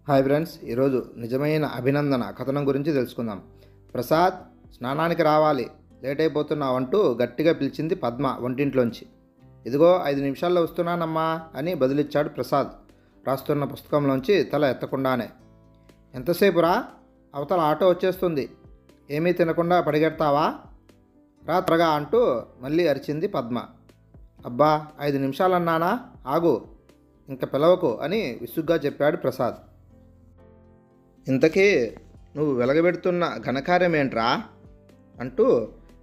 Hi friends, ఈరోజు నిజమైన అభినందన కథనం గురించి తెలుసుకుందాం. ప్రసాద్, స్నానానికి రావాలి, లేట్ అయిపోతున్నావు అంటూ గట్టిగా పిలిచింది పద్మ వంటింట్లోంచి. ఇదిగో 5 నిమిషాల్లో వస్తున్నానమ్మా అని బదులిచ్చాడు ప్రసాద్ రాస్తున్న పుస్తకంలోంచి తల ఎత్తకుండానే. ఎంతసేపు రా, అవతల ఆటో వచ్చేస్తుంది, ఏమీ తినకుండా పడిగెడతావా, రా త్వరగా అంటూ మళ్ళీ అరిచింది పద్మ. అబ్బా, 5 నిమిషాలన్నానా, ఆగు, ఇంక పిలవకు అని విసుగ్గా చెప్పాడు ప్రసాద్. ఇంతకీ నువ్వు వెలగబెడుతున్న ఘనకార్యమేంట్రా అంటూ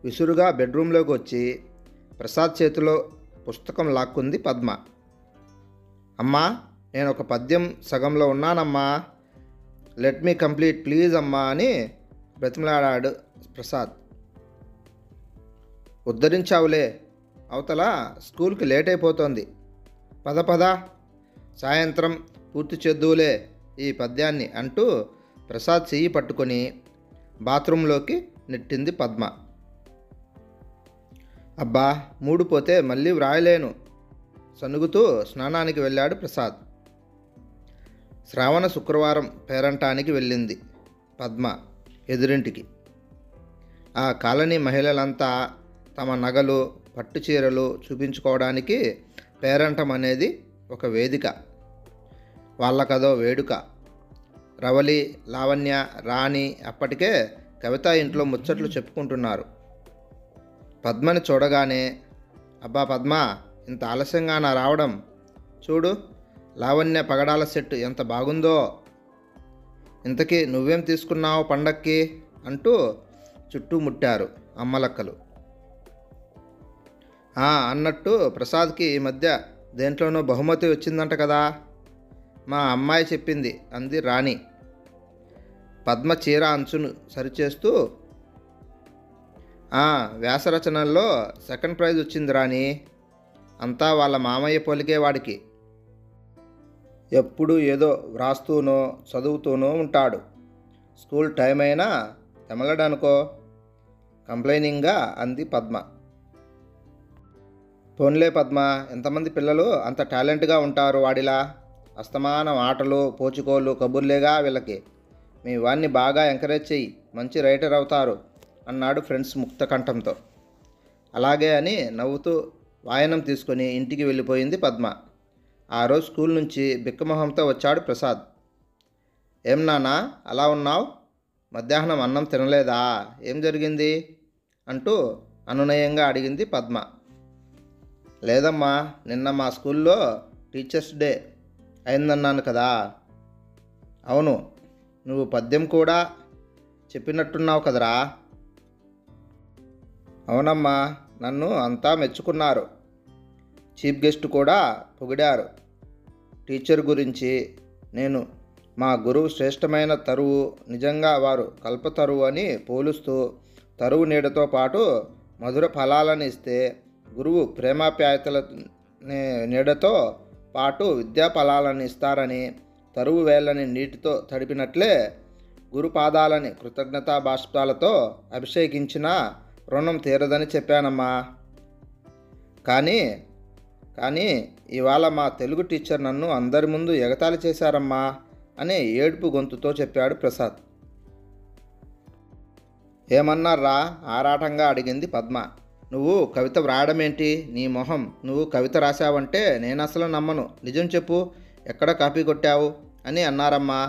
విసురుగా బెడ్రూమ్లోకి వచ్చి ప్రసాద్ చేతిలో పుస్తకం లాక్కుంది పద్మ. అమ్మా, నేను ఒక పద్యం సగంలో ఉన్నానమ్మా, లెట్ మీ కంప్లీట్ ప్లీజ్ అమ్మా అని బ్రతిమలాడాడు ప్రసాద్. ఉద్ధరించావులే, అవతల స్కూల్కి లేట్ అయిపోతోంది, పద పద, సాయంత్రం పూర్తి చేద్దువులే ఈ పద్యాన్ని అంటూ ప్రసాద్ చెయ్యి పట్టుకొని బాత్రూంలోకి నెట్టింది పద్మ. అబ్బా, మూడు పోతే మళ్ళీ వ్రాయలేను సనుగుతూ స్నానానికి వెళ్ళాడు ప్రసాద్. శ్రావణ శుక్రవారం పేరంటానికి వెళ్ళింది పద్మ ఎదురింటికి. ఆ కాలనీ మహిళలంతా తమ నగలు, పట్టుచీరలు చూపించుకోవడానికి పేరంటం అనేది ఒక వేదిక. వాళ్ళకదో వేడుక. రవలి, లావణ్య, రాణి అప్పటికే కవిత ఇంట్లో ముచ్చట్లు చెప్పుకుంటున్నారు. పద్మని చూడగానే, అబ్బా పద్మ, ఇంత ఆలస్యంగా నా రావడం, చూడు లావణ్య పగడాల సెట్ ఎంత బాగుందో, ఇంతకీ నువ్వేం తీసుకున్నావు పండక్కి అంటూ చుట్టుముట్టారు అమ్మలక్కలు. అన్నట్టు ప్రసాద్కి ఈ మధ్య దేంట్లోనో బహుమతి వచ్చిందంట కదా, మా అమ్మాయి చెప్పింది అంది రాణి పద్మ చీర అంచును సరిచేస్తూ. వ్యాసరచనల్లో సెకండ్ ప్రైజ్ వచ్చింది రాణి, అంతా వాళ్ళ మామయ్య పోలికే వాడికి, ఎప్పుడు ఏదో వ్రాస్తూనో చదువుతూనో ఉంటాడు, స్కూల్ టైం అయినా తెమలడనుకో కంప్లైనింగ్గా అంది పద్మ. పోన్లే పద్మ, ఎంతమంది పిల్లలు అంత టాలెంట్గా ఉంటారు వాడిలా, అస్తమానం ఆటలు, పోచుకోళ్ళు, కబుర్లేగా వీళ్ళకి, మీ వాణ్ణి బాగా ఎంకరేజ్ చెయ్యి, మంచి రైటర్ అవుతారు అన్నాడు ఫ్రెండ్స్ ముక్త కంఠంతో. అలాగే అని నవ్వుతూ వాయనం తీసుకొని ఇంటికి వెళ్ళిపోయింది పద్మ. ఆ రోజు స్కూల్ నుంచి బిక్కమొహంతో వచ్చాడు ప్రసాద్. ఏం నాన్నా అలా ఉన్నావు, మధ్యాహ్నం అన్నం తినలేదా, ఏం జరిగింది అంటూ అనునయంగా అడిగింది పద్మ. లేదమ్మా, నిన్న మా స్కూల్లో టీచర్స్ డే అయిందన్నాను కదా. అవును, నువ్వు పద్యం కూడా చెప్పినట్టున్నావు కదరా. అవునమ్మా, నన్ను అంతా మెచ్చుకున్నారు, చీఫ్ గెస్ట్ కూడా పొగిడారు. టీచర్ గురించి నేను మా గురువు శ్రేష్టమైన తరువు, నిజంగా వారు కల్పతరువు అని పోలుస్తూ, తరువు నీడతో పాటు మధుర ఫలాలను ఇస్తే, గురువు ప్రేమాప్యాయతల నీడతో పాటు విద్యా ఫలాలను ఇస్తారని, తరువు వేళ్ళని నీటితో తడిపినట్లే గురు పాదాలని కృతజ్ఞతా బాష్పాలతో అభిషేకించిన రుణం తీరదని చెప్పానమ్మా. కానీ ఇవాళ మా తెలుగు టీచర్ నన్ను అందరి ముందు ఎగతాళి చేశారమ్మా అని ఏడుపు గొంతుతో చెప్పాడు ప్రసాద్. ఏమన్నారా ఆరాటంగా అడిగింది పద్మ. నువ్వు కవిత వ్రాయడమేంటి, నీ మొహం, నువ్వు కవిత రాశావంటే నేను అసలు నమ్మను, నిజం చెప్పు, ఎక్కడ కాపీ కొట్టావు అని అన్నారమ్మా.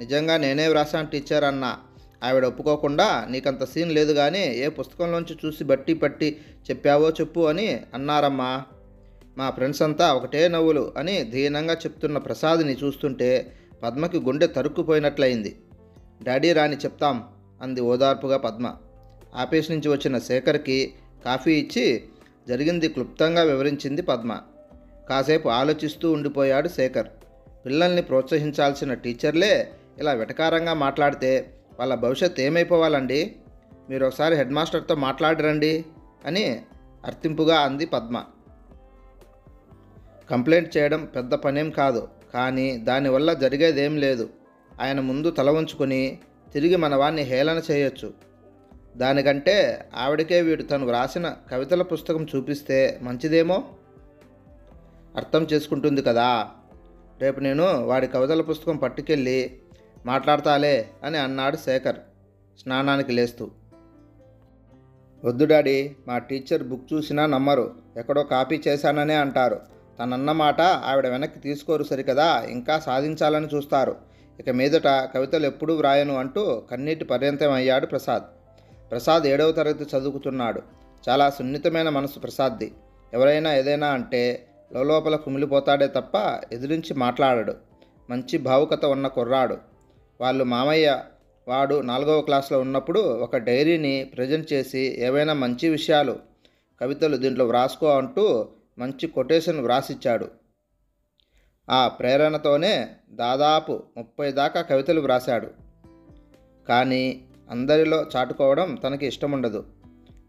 నిజంగా నేనే వ్రాసాను టీచర్ అన్నా. ఆవిడ ఒప్పుకోకుండా, నీకంత సీన్ లేదు కానీ ఏ పుస్తకంలోంచి చూసి బట్టి పట్టి చెప్పావో చెప్పు అని అన్నారమ్మా. మా ఫ్రెండ్స్ అంతా ఒకటే నవ్వులు అని ధీనంగా చెప్తున్న ప్రసాద్ని చూస్తుంటే పద్మకి గుండె తరుక్కుపోయినట్లయింది. డాడీ రాని చెప్తాం అంది ఓదార్పుగా పద్మ. ఆఫీస్ నుంచి వచ్చిన శేఖర్కి కాఫీ ఇచ్చి జరిగింది క్లుప్తంగా వివరించింది పద్మ. కాసేపు ఆలోచిస్తూ ఉండిపోయాడు శేఖర్. పిల్లల్ని ప్రోత్సహించాల్సిన టీచర్లే ఇలా వెటకారంగా మాట్లాడితే వాళ్ళ భవిష్యత్తు ఏమైపోవాలండి, మీరు ఒకసారి హెడ్ మాస్టర్తో మాట్లాడరండి అని అర్థింపుగా అంది పద్మ. కంప్లైంట్ చేయడం పెద్ద పనేం కాదు, కానీ దానివల్ల జరిగేదేం లేదు. ఆయన ముందు తల వంచుకొని తిరిగి మన వాణ్ణి హేళన చేయొచ్చు. దానికంటే ఆవిడకే వీడు తను వ్రాసిన కవితల పుస్తకం చూపిస్తే మంచిదేమో, అర్థం చేసుకుంటుంది కదా. రేపు నేను వాడి కవితల పుస్తకం పట్టుకెళ్ళి మాట్లాడతాలే అని అన్నాడు శేఖర్ స్నానానికి లేస్తూ. వద్దు డాడీ, మా టీచర్ బుక్ చూసినా నమ్మరు, ఎక్కడో కాపీ చేశాననే అంటారు. తనన్న మాట ఆవిడ వెనక్కి తీసుకోరు సరికదా, ఇంకా సాధించాలని చూస్తారు. ఇక మీదట కవితలు ఎప్పుడూ వ్రాయను అంటూ కన్నీటి పర్యంతం అయ్యాడు ప్రసాద్. ప్రసాద్ 7వ తరగతి చదువుకుతున్నాడు. చాలా సున్నితమైన మనసు ప్రసాద్ది. ఎవరైనా ఏదైనా అంటే లోపల కుమిలిపోతాడే తప్ప ఎదిరించి మాట్లాడడు. మంచి భావుకత ఉన్న కుర్రాడు. వాళ్ళు మామయ్య వాడు 4వ క్లాస్లో ఉన్నప్పుడు ఒక డైరీని ప్రజెంట్ చేసి ఏవైనా మంచి విషయాలు, కవితలు దీంట్లో వ్రాసుకో అంటూ మంచి కొటేషన్ వ్రాసిచ్చాడు. ఆ ప్రేరణతోనే దాదాపు 30 దాకా కవితలు వ్రాశాడు. కానీ అందరిలో చాటుకోవడం తనకి ఇష్టముండదు.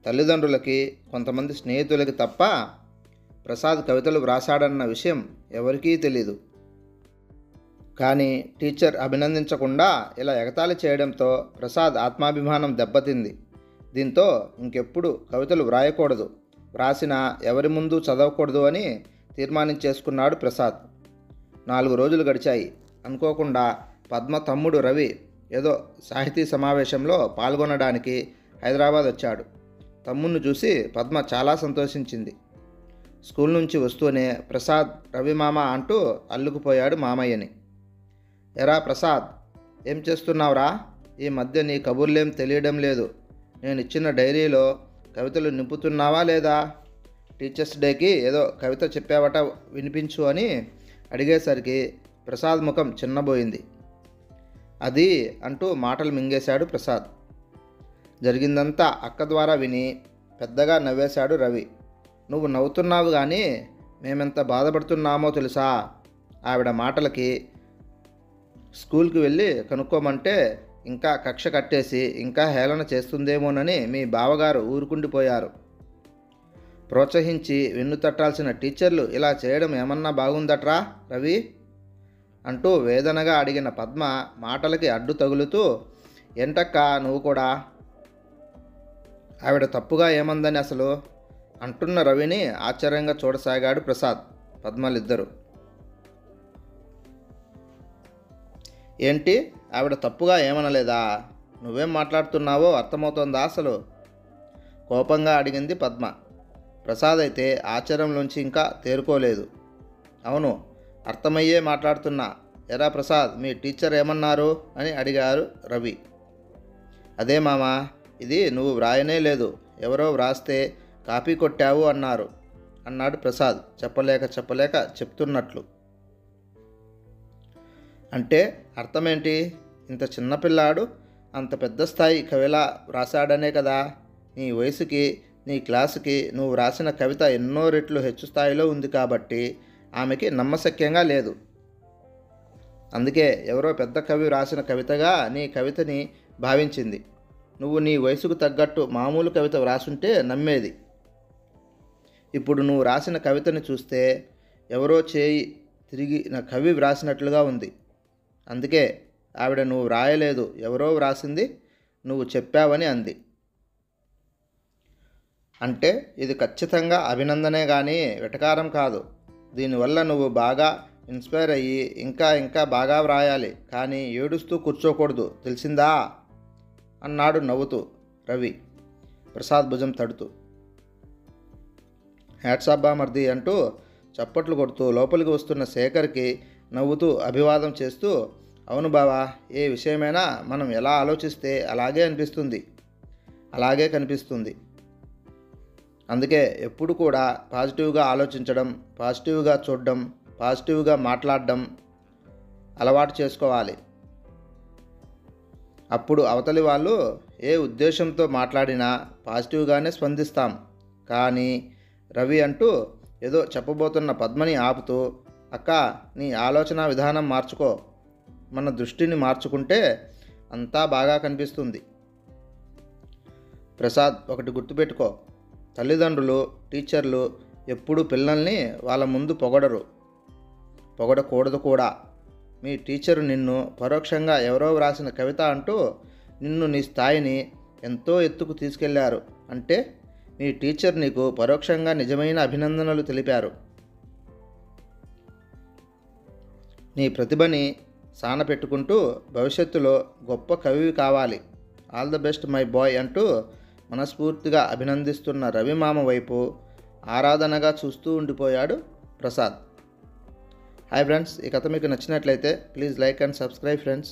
తల్లిదండ్రులకి, కొంతమంది స్నేహితులకి తప్ప ప్రసాద్ కవితలు వ్రాసాడన్న విషయం ఎవరికీ తెలీదు. కానీ టీచర్ అభినందించకుండా ఇలా ఎగతాళి చేయడంతో ప్రసాద్ ఆత్మాభిమానం దెబ్బతింది. దీంతో ఇంకెప్పుడు కవితలు వ్రాయకూడదు, వ్రాసినా ఎవరి ముందు చదవకూడదు అని తీర్మానించేసుకున్నాడు ప్రసాద్. 4 రోజులు గడిచాయి. అనుకోకుండా పద్మ తమ్ముడు రవి ఏదో సాహితీ సమావేశంలో పాల్గొనడానికి హైదరాబాద్ వచ్చాడు. తమ్ముడిని చూసి పద్మ చాలా సంతోషించింది. స్కూల్ నుంచి వస్తూనే ప్రసాద్, రవి మామ అంటూ అల్లుకుపోయాడు మామయ్యని. ఎరా ప్రసాద్, ఏం చేస్తున్నావురా? ఈ మధ్య నీ కబుర్లేం తెలియడం లేదు. నేను ఇచ్చిన డైరీలో కవితలు నింపుతున్నావా లేదా? టీచర్స్ డేకి ఏదో కవిత చెప్పావట, వినిపించు అని అడిగేసరికి ప్రసాద్ ముఖం చిన్నబోయింది. అది అంటూ మాటలు మింగేశాడు ప్రసాద్. జరిగిందంతా అక్క ద్వారా విని పెద్దగా నవ్వేశాడు రవి. నువ్వు నవ్వుతున్నావు కానీ మేమెంత బాధపడుతున్నామో తెలుసా? ఆవిడ మాటలకి స్కూల్కి వెళ్ళి కనుక్కోమంటే ఇంకా కక్ష కట్టేసి ఇంకా హేళన చేస్తుందేమోనని మీ బావగారు ఊరుకుండిపోయారు. ప్రోత్సహించి వెన్ను తట్టాల్సిన టీచర్లు ఇలా చేయడం ఏమన్నా బాగుందట్రా రవి అంటూ వేదనగా అడిగిన పద్మ మాటలకి అడ్డు తగులుతూ, ఏంటక్క నువ్వు కూడా? ఆవిడ తప్పుగా ఏమందని అసలు అంటున్న రవిని ఆశ్చర్యంగా చూడసాగాడు ప్రసాద్. పద్మలిద్దరు. ఏంటి, ఆవిడ తప్పుగా ఏమనలేదా? నువ్వేం మాట్లాడుతున్నావో అర్థమవుతోందా అసలు? కోపంగా అడిగింది పద్మ. ప్రసాద్ అయితే ఆశ్చర్యంలోంచి ఇంకా తేరుకోలేదు. అవును, అర్థమయ్యే మాట్లాడుతున్నా. ఎరా ప్రసాద్, మీ టీచర్ ఏమన్నారు అని అడిగారు రవి. అదే మామా, ఇది నువ్వు వ్రాయనే లేదు, ఎవరో వ్రాస్తే కాపీ కొట్టావు అన్నాడు ప్రసాద్ చెప్పలేక చెప్తున్నట్లు. అంటే అర్థమేంటి? ఇంత చిన్నపిల్లాడు అంత పెద్ద స్థాయి కవిలా వ్రాసాడనే కదా. నీ వయసుకి, నీ క్లాసుకి నువ్వు రాసిన కవిత ఎన్నో రెట్లు హెచ్చు స్థాయిలో ఉంది కాబట్టి ఆమెకి నమ్మశక్యంగా లేదు. అందుకే ఎవరో పెద్ద కవి రాసిన కవితగా నీ కవితని భావించింది. నువ్వు నీ వయసుకు తగ్గట్టు మామూలు కవిత వ్రాసుంటే నమ్మేది. ఇప్పుడు నువ్వు రాసిన కవితని చూస్తే ఎవరో చేయి తిరిగిన కవి వ్రాసినట్లుగా ఉంది. అందుకే ఆవిడ నువ్వు వ్రాయలేదు, ఎవరో వ్రాసింది నువ్వు చెప్పావని అంది. అంటే ఇది ఖచ్చితంగా అభినందనే కానీ వెటకారం కాదు. దీనివల్ల నువ్వు బాగా ఇన్స్పైర్ అయ్యి ఇంకా బాగా వ్రాయాలి, కానీ ఏడుస్తూ కూర్చోకూడదు, తెలిసిందా అన్నాడు నవ్వుతూ రవి ప్రసాద్ భుజం తడుతూ. హ్యాట్సాబ్బా మర్ది అంటూ చప్పట్లు కొడుతూ లోపలికి వస్తున్న శేఖర్కి నవ్వుతూ అభివాదం చేస్తూ, అవును బావా, ఏ విషయమైనా మనం ఎలా ఆలోచిస్తే అలాగే కనిపిస్తుంది. అందుకే ఎప్పుడు కూడా పాజిటివ్గా ఆలోచించడం, పాజిటివ్గా చూడడం, పాజిటివ్గా మాట్లాడడం అలవాటు చేసుకోవాలి. అప్పుడు అవతలి వాళ్ళు ఏ ఉద్దేశంతో మాట్లాడినా పాజిటివ్గానే స్పందిస్తాం. కానీ రవి అంటూ ఏదో చెప్పబోతున్న పద్మని ఆపుతూ, అక్క నీ ఆలోచన విధానం మార్చుకో, మన దృష్టిని మార్చుకుంటే అంతా బాగా కనిపిస్తుంది. ప్రసాద్, ఒకటి గుర్తుపెట్టుకో, తల్లిదండ్రులు, టీచర్లు ఎప్పుడూ పిల్లల్ని వాళ్ళ ముందు పొగడకూడదు కూడా. మీ టీచరు నిన్ను పరోక్షంగా ఎవరో వ్రాసిన కవిత అంటూ నిన్ను నీ స్థాయిని ఎంతో ఎత్తుకు తీసుకెళ్లారు అంటే మీ టీచర్ నీకు పరోక్షంగా నిజమైన అభినందనలు తెలిపారు. నీ ప్రతిభని సానపెట్టుకుంటూ భవిష్యత్తులో గొప్ప కవి కావాలి. All the best my boy అంటూ మనస్ఫూర్తిగా అభినందిస్తున్న రవిమామ వైపు ఆరాధనగా చూస్తూ ఉండిపోయాడు ప్రసాద్. హాయ్ ఫ్రెండ్స్, ఈ కథ మీకు నచ్చినట్లయితే please like and subscribe friends.